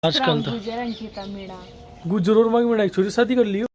आजकल तो गुजर अंकिता मीणा। गुजर और मग में छोरी शादी कर लियो।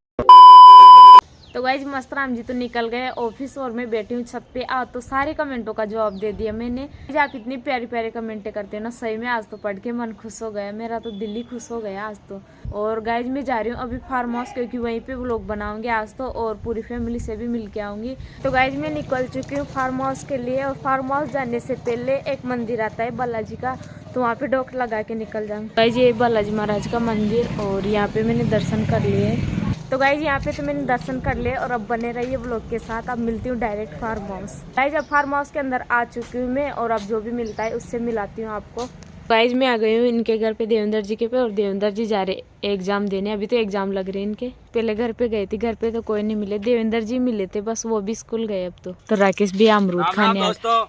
तो गाइज मस्त राम जी तो निकल गए ऑफिस और मैं बैठी हूँ छत पे। आज तो सारे कमेंटों का जवाब दे दिया मैंने। आप इतनी प्यारी प्यारी कमेंटें करते हो ना, सही में आज तो पढ़ के मन खुश हो गया, मेरा तो दिल ही खुश हो गया आज तो। और गाइज मैं जा रही हूँ अभी फार्म हाउस, क्योंकि वहीं पे व्लॉग बनाऊंगी आज तो, और पूरी फैमिली से भी मिल के आऊंगी। तो गाइज मैं निकल चुकी हूँ फार्म हाउस के लिए, और फार्म हाउस जाने से पहले एक मंदिर आता है बालाजी का, तो वहाँ पे डॉक्टर लगा के निकल जाऊंगी। गाइज ये बालाजी महाराज का मंदिर, और यहाँ पे मैंने दर्शन कर लिए। तो गाइज यहाँ पे तो मैंने दर्शन कर लिए, और अब बने रहिए व्लॉग के साथ। अब मिलती हूँ डायरेक्ट फार्म हाउस। गाइज अब फार्म हाउस के अंदर आ चुकी हूँ मैं, और अब जो भी मिलता है उससे मिलाती हूँ आपको। गाइज मैं आ गई हूँ इनके घर पे, देवेंद्र जी के पे, और देवेंद्र जी जा रहे एग्जाम देने। अभी तो एग्जाम लग रहे हैं इनके। पहले घर पे गई थी, घर पे तो कोई नहीं मिले, देवेंद्र जी मिले थे बस, वो भी स्कूल गए अब तो राकेश भी अमरूद खाने दोस्तों,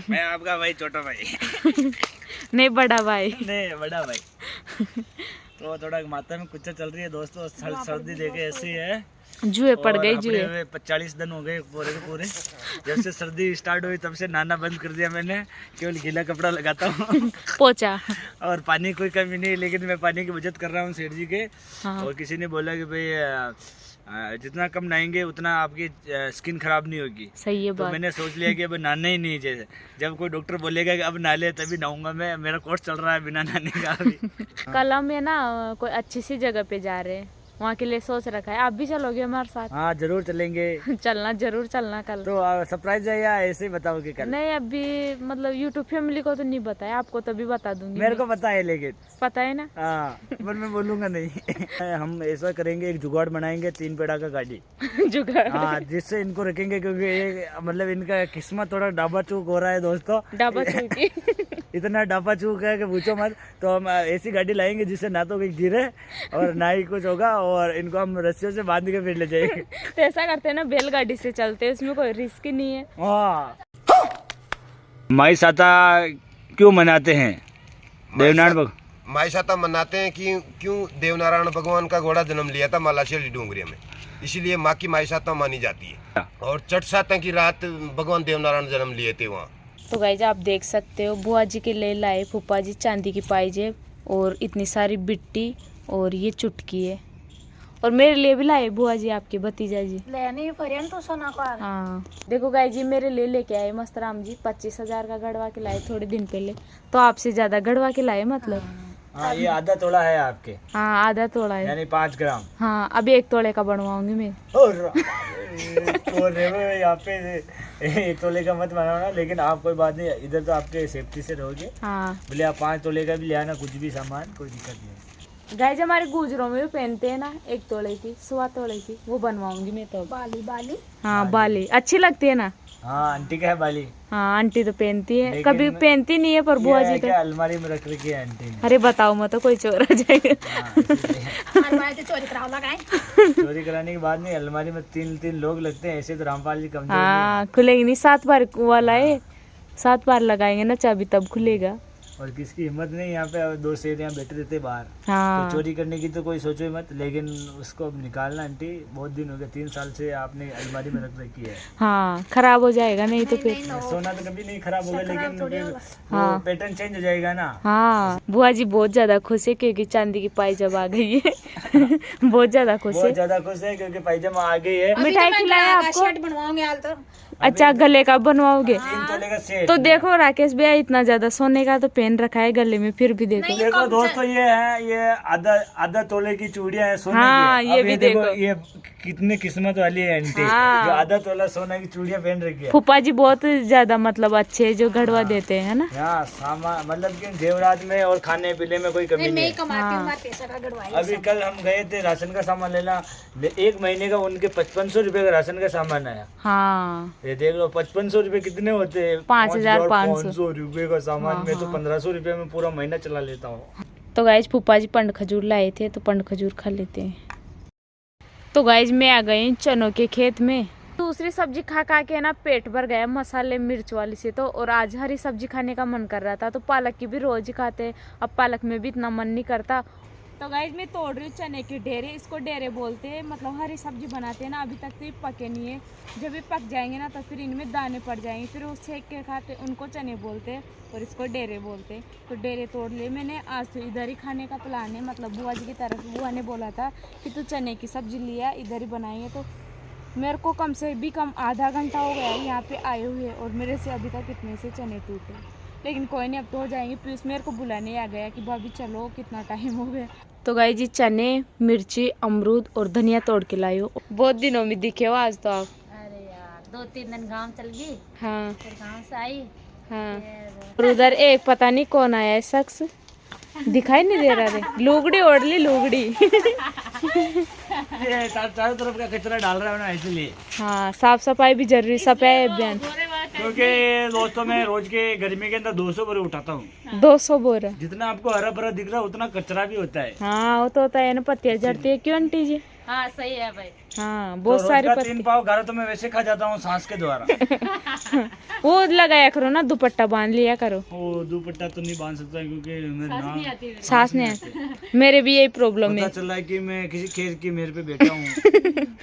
मैं आपका भाई छोटा भाई नहीं बड़ा भाई, नहीं बड़ा भाई। तो थोड़ा माथा में कुछ चल रही है दोस्तों, सर्दी देखे ऐसी है, जुए पड़ गई जुए। 40 दिन हो गए पूरे के पूरे। जब से सर्दी स्टार्ट हुई तब से नहाना बंद कर दिया मैंने, केवल गीला कपड़ा लगाता हूँ पोचा। और पानी कोई कमी नहीं, लेकिन मैं पानी की बचत कर रहा हूँ सेठ जी के। हाँ। और किसी ने बोला कि भाई जितना कम नहाएंगे उतना आपकी स्किन खराब नहीं होगी। सही है तो बात। मैंने सोच लिया कि अब नहाना ही नहीं। जैसे जब कोई डॉक्टर बोलेगा कि अब नहा ले तभी नहाऊंगा मैं, मेरा कोर्स चल रहा है बिना नहाने का अभी। कल हम है ना कोई अच्छी सी जगह पे जा रहे हैं, वहाँ के लिए सोच रखा है। आप भी चलोगे हमारे साथ? हाँ जरूर चलेंगे। चलना, जरूर चलना कल। तो सरप्राइज है या ऐसे ही बताओगे कल? नहीं अभी मतलब यूट्यूब फैमिली को तो नहीं बताया, आपको तभी बता दूंगी। मेरे को पता है, लेकिन पता है ना। हाँ पर मैं बोलूंगा नहीं। हम ऐसा करेंगे, एक जुगाड़ बनाएंगे 3 पेड़ा का गाड़ी जुगाड़। हाँ, जिससे इनको रखेंगे, क्योंकि ये मतलब इनका किस्मत थोड़ा डाबा चूक हो रहा है दोस्तों। डाबा चौकी। इतना डाबा चूक है कि पूछो मत। तो हम ऐसी गाड़ी लाएंगे जिससे ना तो कोई गिरे और ना ही कुछ होगा, और इनको हम रस्सियों से बांध के फिर ले जाएंगे। तो ऐसा करते हैं ना, बैलगाड़ी से चलते हैं, उसमें कोई रिस्क ही नहीं है। हाँ। माई साता क्यों मनाते हैं? देवनारायण माई साता मनाते हैं कि क्यों देवनारायण भगवान का घोड़ा जन्म लिया था मालाशेली डूंगरिया में, इसीलिए माँ की माई साता मानी जाती है। और चट साता की रात भगवान देवनारायण जन्म लिए थे वहाँ। तो गाइस आप देख सकते हो, बुआ जी के लिए लाए फूफा जी चांदी की पायजेब, और इतनी सारी बिट्टी, और ये चुटकी है, और मेरे लिए भी लाए बुआ जी, आपके भतीजा जी लेने तो सोना का। हाँ देखो गाय जी मेरे लिए लेके आए मस्त राम जी, 25,000 का गढ़वा के लाए थोड़े दिन पहले। तो आपसे ज्यादा गढ़वा के लाए मतलब। हाँ, ये आधा तोड़ा है आपके, हाँ आधा तोड़ा है, यानी 5 ग्राम। हाँ अभी 1 तोड़े का बनवाऊंगी मैं। यहाँ पे 1 तोले का मत बनाना, लेकिन आप कोई बात नहीं, इधर तो आपके सेफ्टी से रहोगे। हाँ बोले आप 5 तोले का भी ले आना, कुछ भी सामान, कोई दिक्कत नहीं। गाय जी हमारे गुजरों में भी पहनते हैं ना 1 तोड़े की, 1.25 तोड़े की, वो बनवाऊंगी मैं तो। बाली बाली। हाँ बाली अच्छी लगती है ना। हाँ आंटी का है बाली। हाँ आंटी तो पहनती है, लेकिन कभी पहनती नहीं है, पर बुआ जी तो। अलमारी में रख रखी है आंटी ने। अरे बताओ मत, तो कोई चोर आ जाएगा। चोरी कराओ लगाए। चोरी कराने के बाद नहीं, अलमारी में 3 लोग लगते हैं, ऐसे तो रामपाल जी कमजोर हाँ खुलेगी नहीं, 7 बार वाला है, 7 बार लगाएंगे ना चाबी तब खुलेगा। और किसकी हिम्मत नहीं, यहाँ पे 2 शेर यहाँ बैठे रहते बाहर। हाँ तो चोरी करने की तो कोई सोचो ही मत, लेकिन उसको अब निकालना। आंटी बहुत दिन हो गए, 3 साल से आपने अलमारी में रख रखी है। हाँ खराब हो जाएगा नहीं तो फिर। सोना तो कभी नहीं खराब होगा, लेकिन हाँ। पैटर्न चेंज हो जाएगा ना। हाँ बुआ जी बहुत ज्यादा खुश है, क्योंकि चांदी की पायजामा आ गई है। बहुत ज्यादा खुश है, बहुत ज्यादा खुश है, क्योंकि पायजामा आ गई है। मिठाई खिलाया आपको? बनवाओगे हाल तो। अच्छा गले का बनवाओगे? 3 तोले का सेट। तो देखो राकेश भैया इतना ज्यादा सोने का तो पहन रखा है गले में, फिर भी देखो। देखो दोस्तों, ये है, ये आधा तोले की चूड़ियां है सोने हाँ, की। ये अब भी देखो, देखो। ये कितनी किस्मत वाली है आंटी, हाँ। जो आधा तोला सोना की चूड़ियां पहन रखी है। फूफा जी बहुत ज्यादा मतलब अच्छे है, जो गढ़वा देते हैं ना। हाँ सामान मतलब कि जेवरात में और खाने पीने में कोई कमी नहीं है। कमाती हूँ पैसा का गड़वाई। अभी कल हम गए थे राशन का सामान लेना, 1 महीने का उनके 5500 रुपए का राशन का सामान आया। हाँ ये देख लो, 5500 रुपए कितने होते हैं? 5,500 रुपए का सामान में तो 1500 रुपए में पूरा महीना चला लेता हूँ। तो गाइज फूफा जी पंड खजूर लाए थे, तो पंड खजूर खा लेते हैं। तो गाइज मैं आ गई चनों के खेत में। दूसरी सब्जी खा खा के ना पेट भर गया मसाले मिर्च वाली से तो, और आज हरी सब्जी खाने का मन कर रहा था, तो पालक की भी रोज ही खाते हैं, अब पालक में भी इतना मन नहीं करता। तो गाइज मैं तोड़ रही हूँ चने के डेरे, इसको डेरे बोलते हैं, मतलब हरी सब्जी बनाते हैं ना, अभी तक तो ये पके नहीं है, जब ये पक जाएंगे ना तो फिर इनमें दाने पड़ जाएंगे, फिर वो सेक के खाते, उनको चने बोलते हैं और इसको डेरे बोलते हैं। तो डेरे तोड़ लिए मैंने, आज तो इधर ही खाने का प्लान है, मतलब बुआ जी की तरफ, बुआ ने बोला था कि तू चने की सब्जी लिया, इधर ही बनाएंगे। तो मेरे को कम से भी कम आधा घंटा हो गया यहाँ पे आए हुए और मेरे से अभी तक इतने से चने टूटे, लेकिन कोई नहीं, अब तो हो जाएंगे। पीयूष मेरे को बुलाने आ गया कि भाभी चलो, कितना टाइम हो गया। तो गाई जी चने, मिर्ची, अमरूद और धनिया तोड़ के लाई हो, बहुत दिनों में दिखे हो आज तो आप। अरे यार 2-3 दिन गांव चल गई, हाँ फिर गांव से आई, हाँ। और उधर एक पता नहीं कौन आया है शख्स, दिखाई नहीं दे रहा रे, लुगड़ी ओढ़ ली लुगड़ी। ये चारों तरफ का कचरा डाल रहा है ना, इसलिए। हाँ साफ सफाई भी जरूरी, सफाई अभियान। क्योंकि दोस्तों मैं रोज के गर्मी के अंदर 200 बोरे उठाता हूँ। 200 बोरा। जितना आपको हरा भरा दिख रहा है उतना कचरा भी होता है। हाँ वो तो होता है ना, पत्तियाँ झड़ती है, क्यों आंटी जी? हाँ सही है भाई। हाँ बहुत तो सारी रोज का पत्ती। 3 पाव गारा तो मैं वैसे खा जाता हूँ सांस के द्वारा। वो लगाया करो ना, दुपट्टा बांध लिया करो। वो दुपट्टा तो नहीं बांध सकता क्योंकि मेरे नाक सांस नहीं आती, मेरे भी यही प्रॉब्लम पता है। चला है कि मैं किसी खेत की मेरे पे बैठा हूँ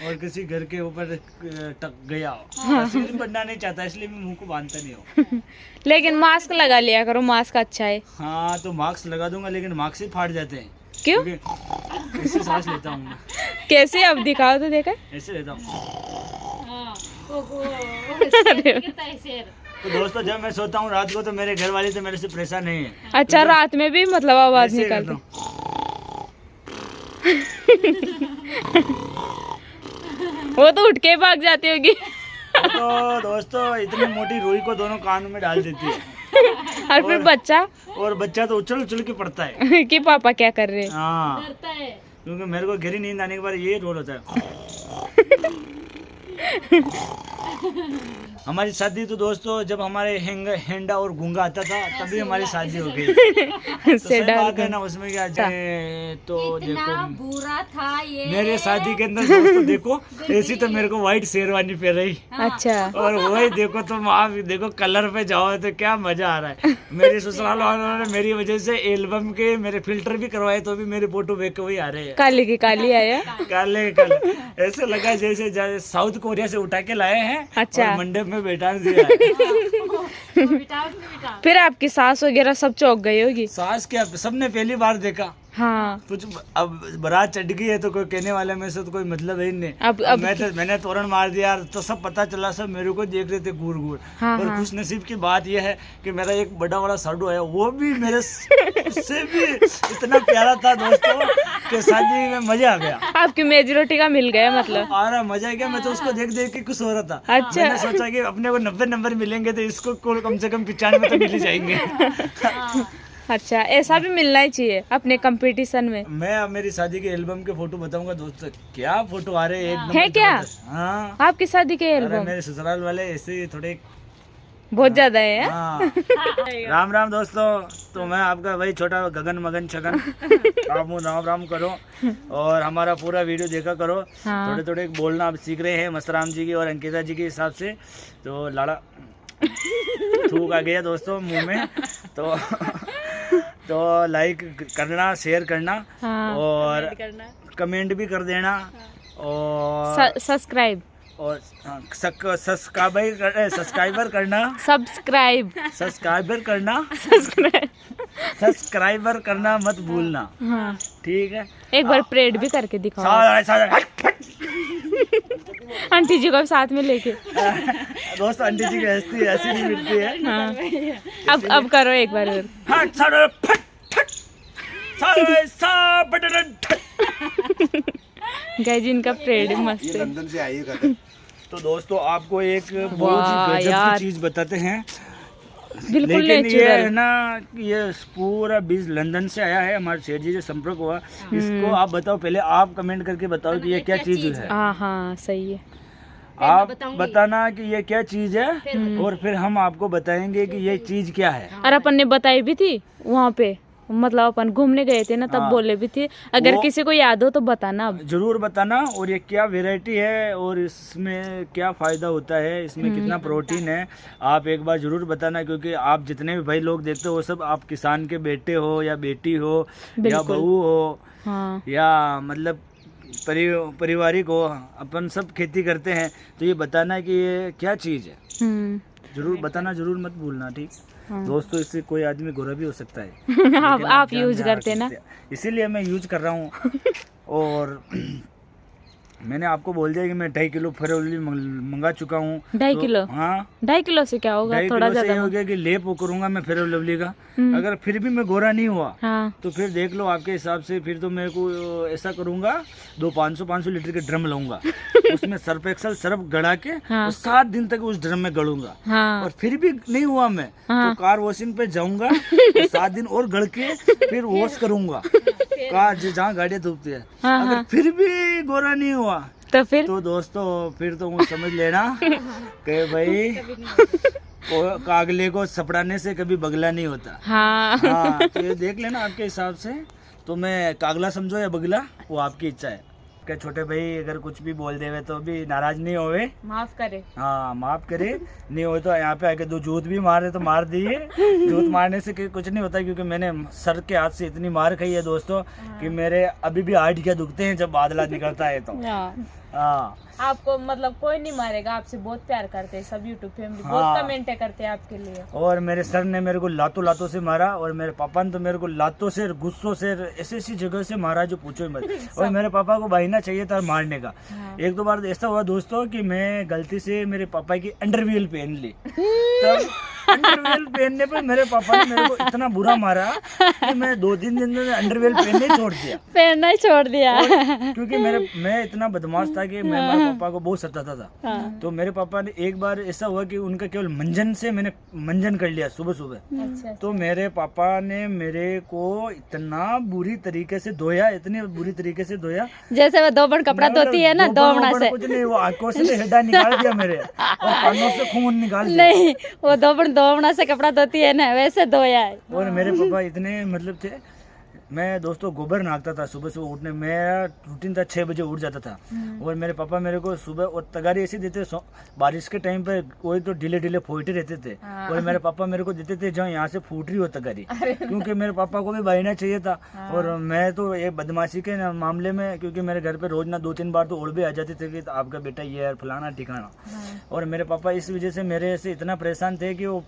और किसी घर के ऊपर टक गया। सीधे बनना नहीं चाहता, इसलिए मैं मुंह को बांधता नहीं हूँ। लेकिन मास्क लगा लिया करो, मास्क अच्छा है। हाँ तो मास्क लगा दूंगा, लेकिन मास्क ही फाट जाते हैं। क्यों? क्योंकि ऐसे सांस लेता हूँ मैं, कैसे अब दिखाओ तो देखा। ऐसे लेता हूँ। शेर तो दोस्तों जब मैं सोता हूँ रात को तो मेरे घर वाले तो मेरे से परेशान नहीं है। अच्छा रात में भी मतलब आवाज ऐसे निकालते? करता वो तो उठ के भाग जाती होगी। हूँ। तो दोस्तों इतनी मोटी रुई को दोनों कानों में डाल देती है और फिर बच्चा और बच्चा तो उछल उछल के पड़ता है। कि पापा क्या कर रहे हैं। हाँ डरता है। क्योंकि मेरे को गहरी नींद आने के बाद ये रोल होता है। हमारी शादी तो दोस्तों जब हमारे हेंडा और गूंगा आता था तभी हमारी शादी हो गई। तो सही बात है ना, उसमें क्या जाए। तो देखो बुरा था ये। मेरे शादी के अंदर दोस्तों देखो ऐसी तो मेरे को व्हाइट शेरवानी पहन रही अच्छा और वही देखो तुम आप देखो कलर पे जाओ तो क्या मजा आ रहा है। मेरे ससुराल वालों ने मेरी वजह से एल्बम के मेरे फिल्टर भी करवाए तो भी मेरे फोटो देख के वही आ रहे हैं, काली की काली आया। काले काले। ऐसे लगा जैसे साउथ कोरिया से उठा के लाए हैं। अच्छा। और मंडप में बैठा दिया है। फिर आपकी सास वगैरह सब चौंक गई होगी। सास क्या, सबने पहली बार देखा। हाँ कुछ अब बारात चढ़ गई है तो कोई कहने वाले में से तो कोई मतलब है ही नहीं। अब मैंने तोरण मार दिया तो सब पता चला, सब मेरे को देख रहे थे घूर घूर। हाँ, पर हाँ। खुश नसीब की बात यह है कि मेरा एक बड़ा वाला साडू आया, वो भी मेरे से भी इतना प्यारा था दोस्तों कि शादी में मजा आ गया। आपकी मेजोरिटी का मिल गया मतलब। आ रहा मजा क्या, मैं तो उसको देख देख के खुश हो रहा था। अच्छा। मैंने सोचा कि अपने को 90 नंबर मिलेंगे तो इसको कम से कम 95 तो मिल ही जाएंगे। अच्छा ऐसा भी मिलना ही चाहिए अपने कंपटीशन में। मैं अब मेरी शादी के एल्बम के फोटो बताऊंगा दोस्तों, क्या फोटो आ रहे हैं, एक नंबर है क्या? जबरदस्त। हाँ आपकी शादी के अरे एल्बम मेरे ससुराल वाले ऐसे ही थोड़े। बहुत ज्यादा है। हाँ राम राम दोस्तों, तो मैं आपका वही छोटा गगन मगन छगन, आप राम राम करो और हमारा पूरा वीडियो देखा करो। हाँ। थोड़े थोड़े बोलना आप सीख रहे हैं मस्तराम जी की और अंकिता जी के हिसाब से। तो लाड़ा थूक आ गया दोस्तों मुंह में। तो लाइक करना, शेयर करना हाँ। और कमेंट भी कर देना और सब्सक्राइबर करना, सब्सक्राइबर करना मत भूलना। हाँ। ठीक है, एक बार परेड भी करके दिखाओ आंटी जी को साथ में लेके। दोस्त आंटी जी की हंसती ऐसी नहीं मिलती है। हाँ। अब करो एक बार और। गाइस इनका परेड मस्त है। लंदन से आइएगा। तो दोस्तों आपको एक बहुत ही गजब यार। की चीज बताते हैं। बिल्कुल लेकिन ये है नेचुरल। ना, ये पूरा बीज लंदन से आया है, हमारे सेठ जी से संपर्क हुआ। इसको आप बताओ, पहले आप कमेंट करके बताओ कि ये क्या चीज है। हाँ हाँ सही है। आप बताना कि ये क्या चीज है और फिर हम आपको बताएंगे कि ये चीज क्या है। और अपन ने बताई भी थी वहाँ पे, मतलब अपन घूमने गए थे ना तब हाँ। बोले भी थे। अगर वो- किसी को याद हो तो बताना अब। जरूर बताना, और ये क्या वैरायटी है और इसमें क्या फ़ायदा होता है, इसमें कितना प्रोटीन है, आप एक बार ज़रूर बताना। क्योंकि आप जितने भी भाई लोग देखते हो वो सब आप किसान के बेटे हो या बेटी हो या बिल्कुल। बहू हो हाँ या मतलब पारिवारिक हो, अपन सब खेती करते हैं, तो ये बताना कि ये क्या चीज़ है, जरूर बताना, जरूर मत भूलना, ठीक। दोस्तों इससे कोई आदमी गोरा भी हो सकता है। आप यूज करते ना, इसीलिए मैं यूज कर रहा हूँ। और मैंने आपको बोल दिया कि मैं 2.5 किलो फेयर लवली मंगा चुका हूँ। 2.5 किलो? हाँ, 2.5 किलो से क्या होगा, 2.5 थोड़ा किलो से ज्यादा ये हो गया कि लेप वो करूंगा मैं फेयर लवली का। अगर फिर भी मैं गोरा नहीं हुआ, हाँ तो फिर देख लो आपके हिसाब से, फिर तो मेरे को ऐसा करूंगा, 500 लीटर के ड्रम लाऊंगा, उसमें सर्फ एक्सल सर्फ गड़ा के हाँ। 7 दिन तक उस ड्रम में गड़ूंगा। हाँ और फिर भी नहीं हुआ मैं, तो कार वॉशिंग पे जाऊंगा, 7 दिन और गड़ के फिर वॉश करूंगा कार जहाँ गाड़ियाँ धोती है। अगर फिर भी गोरा नहीं हुआ, तो फिर तो दोस्तों फिर तो वो समझ लेना कि भाई कागले को सपड़ाने से कभी बगला नहीं होता। हाँ हाँ, तो ये देख लेना आपके हिसाब से, तो मैं कागला समझो या बगला, वो आपकी इच्छा है। क्या छोटे भाई अगर कुछ भी बोल देवे तो भी नाराज नहीं होवे, माफ करे। हाँ माफ करे, नहीं हो तो यहाँ पे आके 2 जूत भी मारे तो मार दिए। जूत मारने से कुछ नहीं होता, क्योंकि मैंने सर के हाथ से इतनी मार खाई है दोस्तों कि मेरे अभी भी हाथ क्या दुखते हैं जब बादला निकलता है तो। हाँ, आपको मतलब कोई नहीं मारेगा, आपसे बहुत प्यार करते हैं सब यूट्यूब फैमिली, हाँ। बहुत कमेंट करते हैं आपके लिए। और मेरे सर ने मेरे को लातों से मारा, और मेरे पापा ने तो मेरे को लातों से, गुस्सों से, ऐसी जगह से मारा जो पूछो ही मत। और मेरे पापा को बहाना चाहिए था मारने का। हाँ। 1-2 बार ऐसा हुआ दोस्तों कि मैं गलती से मेरे पापा की अंडरवियर पहन ली, तब अंडरवियर पहनने पर मेरे पापा ने मेरे को इतना बुरा मारा कि मैं 2-3 दिन में अंडरवियर पहनने ही छोड़ दिया। पहनना ही छोड़ दिया। क्योंकि मैं इतना बदमाश था कि मैं मेरे पापा को बहुत सताता था। तो मेरे पापा ने एक बार ऐसा हुआ कि उनका केवल मंजन से मैंने मंजन कर लिया सुबह सुबह। अच्छा। तो मेरे पापा ने मेरे को इतना बुरी तरीके से धोया, इतनी बुरी तरीके से धोया, जैसे वो दोबड़ कपड़ा धोती है ना, दोबड़ा से। कुछ नहीं, वो आंखों से हेडा निकाल दिया मेरे, और कानों से खून निकाल दिया। नहीं, वो दोबड़ा से कपड़ा धोती है ना, वैसे धोया है। और मेरे पापा इतने मतलब थे, मैं दोस्तों गोबर नागता था सुबह सुबह उठने, मेरा रूटीन था 6 बजे उठ जाता था। और मेरे पापा मेरे को सुबह, और तगारी ऐसे देते, बारिश के टाइम पे वही तो ढीले फोइटे रहते थे। और मेरे पापा मेरे को देते थे जहाँ यहाँ से फूट रही हो तगारी, क्योंकि मेरे पापा को भी बहाना चाहिए था। और मैं तो ये बदमाशी के मामले में, क्योंकि मेरे घर पे रोज ना 2-3 बार तो उड़ भी आ जाते थे कि आपका बेटा ये है फलाना ठिकाना। और मेरे पापा इस वजह से मेरे से इतना परेशान थे कि वो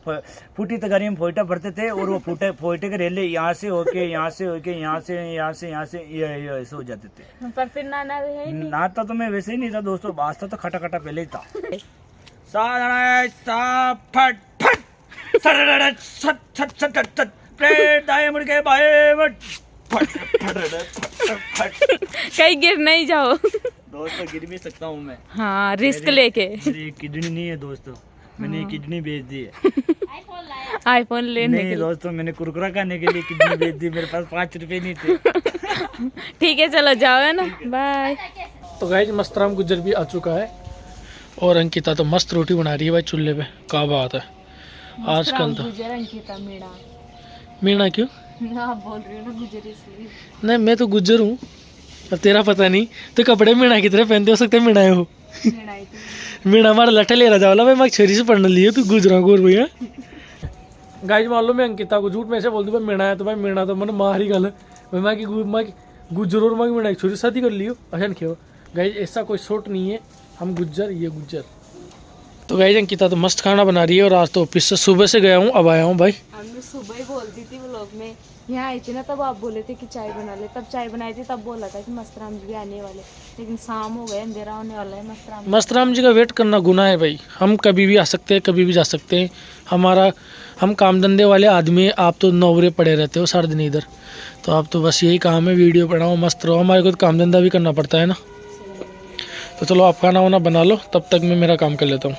फूटी तगारी में फोइटा भरते थे, और वो फोइटे के रेले यहाँ से होके यहाँ से ये ऐसे हो जाते थे। पर फिर नाना है ही नहीं। नाता तो मैं वैसे ही नहीं था दोस्तों, बाजता तो खटा पहले ही था। कहीं गिर नहीं जाओ। दोस्तों गिर भी सकता हूँ मैं। हाँ, रिस्क लेके। मेरी किडनी नहीं है दोस्तों, मैंने किडनी बेच दी है। आईफोन लेने के नहीं लिए। दोस्तों, मैंने कुरकुरा खाने के लिए किडनी बेच दी, मेरे पास 5 रुपए नहीं थे। ठीक है, चलो जाओ, है ना, बाय। तो गाइस मस्तराम गुज्जर भी आ चुका है, और अंकिता तो मस्त रोटी बना रही है भाई चूल्हे पे, क्या बात है आजकल तो। अंकिता मीणा क्यों? आप बोल रही हो ना गुजर इसलिए। नहीं, मैं तो गुज्जर हूँ, अब तेरा पता नहीं, तो कपड़े मीणा की तरह पहनते हो सकते मीणा है हो। मीणा हमारा लट्ठा ले रहा जाओ भाई, मैं छोरी से पढ़ने लिए तू गुजरा गोर भैया। गाइस मान लो मैं अंकिता को झूठ में से बोल दूँ भाई मीणा है, तो भाई मीणा तो मैंने मार ही गल भाई, मैं गुज्जर और मैं मीणा की छोरी शादी कर लियो, अच्छा नहीं क्यों गाइस, ऐसा कोई शॉर्ट नहीं है, हम गुज्जर ये गुज्जर। तो गाइस अंकिता तो मस्त खाना बना रही है, और आज तो ऑफिस से सुबह से गया हूँ, अब आया हूँ भाई। मैं सुबह ही बोलती थी व्लॉग में, यहाँ आई थी ना, तब आप बोले थे कि चाय बना ले, तब चाय बनाई थी, तब बोला था कि मस्तराम जी भी आने वाले, लेकिन शाम हो गए, अंधेरा होने वाला है। मस्तराम जी का वेट करना गुनाह है भाई, हम कभी भी आ सकते हैं, कभी भी जा सकते हैं। हम काम धंधे वाले आदमी हैं, आप तो नौकरी पड़े रहते हो सारा दिन इधर, तो आप तो बस यही काम है, वीडियो बनाओ, मस्त रहो, हमारे को तो काम धंधा भी करना पड़ता है ना। तो चलो आप खाना वाना बना लो, तब तक मैं मेरा काम कर लेता हूँ।